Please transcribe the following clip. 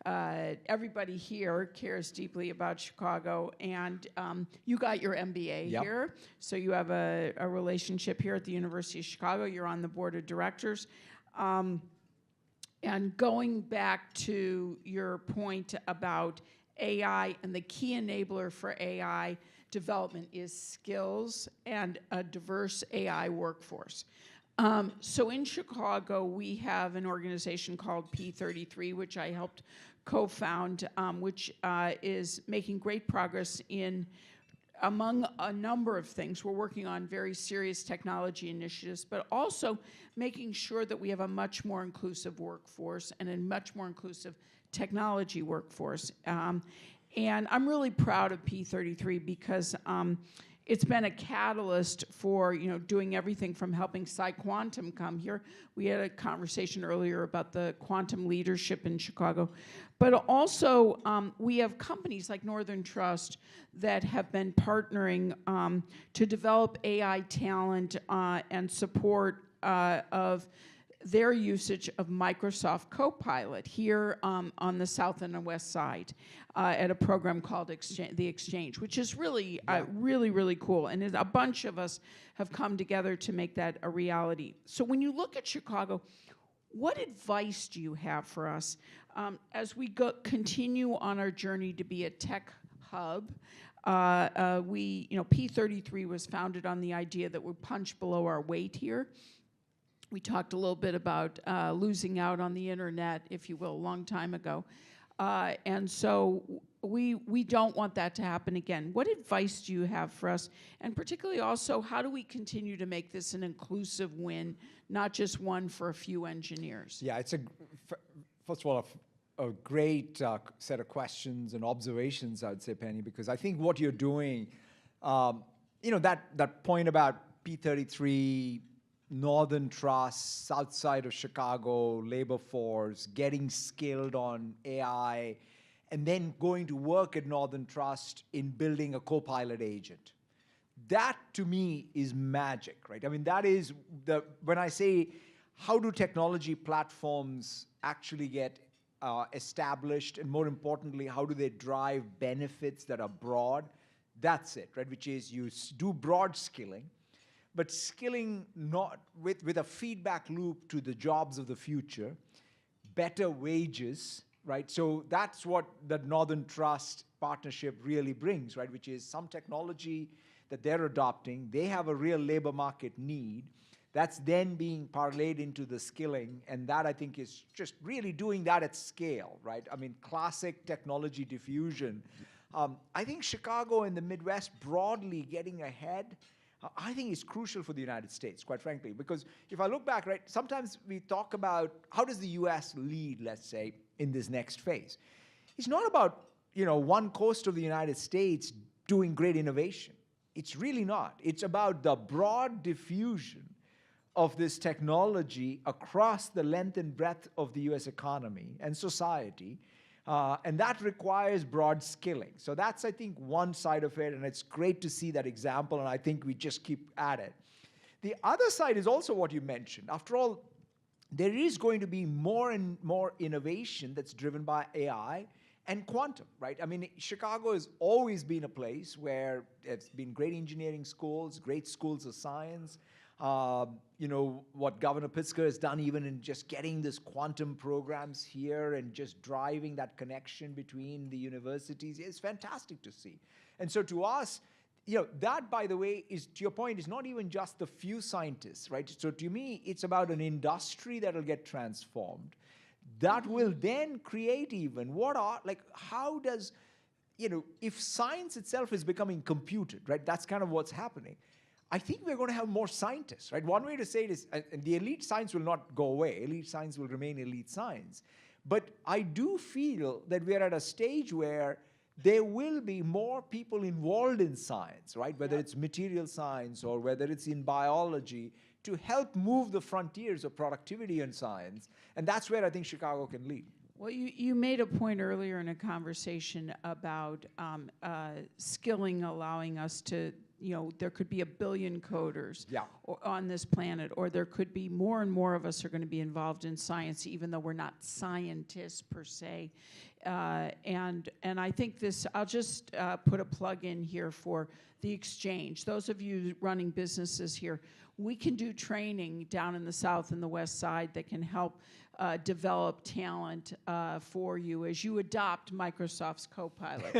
Everybody here cares deeply about Chicago, and you got your MBA here, so you have a relationship here at the University of Chicago. You're on the board of directors. And going back to your point about AI, and the key enabler for AI development is skills and a diverse AI workforce. So in Chicago, we have an organization called P33, which I helped co-found, which is making great progress in, among a number of things. We're working on very serious technology initiatives, but also making sure that we have a much more inclusive workforce and a much more inclusive technology workforce. And I'm really proud of P33 because it's been a catalyst for doing everything from helping PsiQuantum come here. We had a conversation earlier about the quantum leadership in Chicago. But also, we have companies like Northern Trust that have been partnering to develop AI talent and support of their usage of Microsoft Copilot here on the south and the west side at a program called the Xchange, which is really, really cool. And a bunch of us have come together to make that a reality. So when you look at Chicago, what advice do you have for us as we continue on our journey to be a tech hub? P33 was founded on the idea that we punch below our weight here. We talked a little bit about losing out on the internet, if you will, a long time ago. And so we don't want that to happen again. What advice do you have for us? And particularly also, how do we continue to make this an inclusive win, not just one for a few engineers? Yeah, it's first of all, a great set of questions and observations, I would say, Penny, because I think what you're doing, that point about P33, Northern Trust, south side of Chicago, labor force, getting skilled on AI, and then going to work at Northern Trust in building a Copilot agent. That, to me, is magic, right? I mean, that is when I say, how do technology platforms actually get established, and more importantly, how do they drive benefits that are broad? That's it, right? Which is you do broad skilling, but skilling not with a feedback loop to the jobs of the future, better wages, right? So that's what the Northern Trust partnership really brings, right? Which is some technology that they're adopting. They have a real labor market need. That's then being parlayed into the skilling, and that, I think, is just really doing that at scale, right? I mean, classic technology diffusion. I think Chicago and the Midwest broadly getting ahead, I think is crucial for the United States, quite frankly, because if I look back, right, sometimes we talk about how does the US lead, let's say, in this next phase. It's not about, one coast of the United States doing great innovation. It's really not. It's about the broad diffusion of this technology across the length and breadth of the US economy and society. And that requires broad skilling. So that's, I think, one side of it, and it's great to see that example, and I think we just keep at it. The other side is also what you mentioned. After all, there is going to be more and more innovation that's driven by AI and quantum, right? I mean, Chicago has always been a place where it's been great engineering schools, great schools of science. What Governor Pritzker has done even in just getting this quantum programs here and just driving that connection between the universities is fantastic to see. And so to us, that, by the way, is, to your point, is not even just the few scientists, right? So to me, it's about an industry that will get transformed. That will then create even how does, if science itself is becoming computed, right? That's kind of what's happening. I think we're going to have more scientists, right? One way to say it is, the elite science will not go away. Elite science will remain elite science. But I do feel that we're at a stage where there will be more people involved in science, right? Whether it's material science or whether it's in biology, to help move the frontiers of productivity in science. And that's where I think Chicago can lead. Well, you made a point earlier in a conversation about skilling allowing us to there could be 1 billion coders Yeah. on this planet, or there could be more and more of us are going to be involved in science, even though we're not scientists per se. And I think this, I'll just put a plug in here for the Xchange. Those of you running businesses here, we can do training down in the South and the West Side that can help develop talent for you as you adopt Microsoft's Copilot.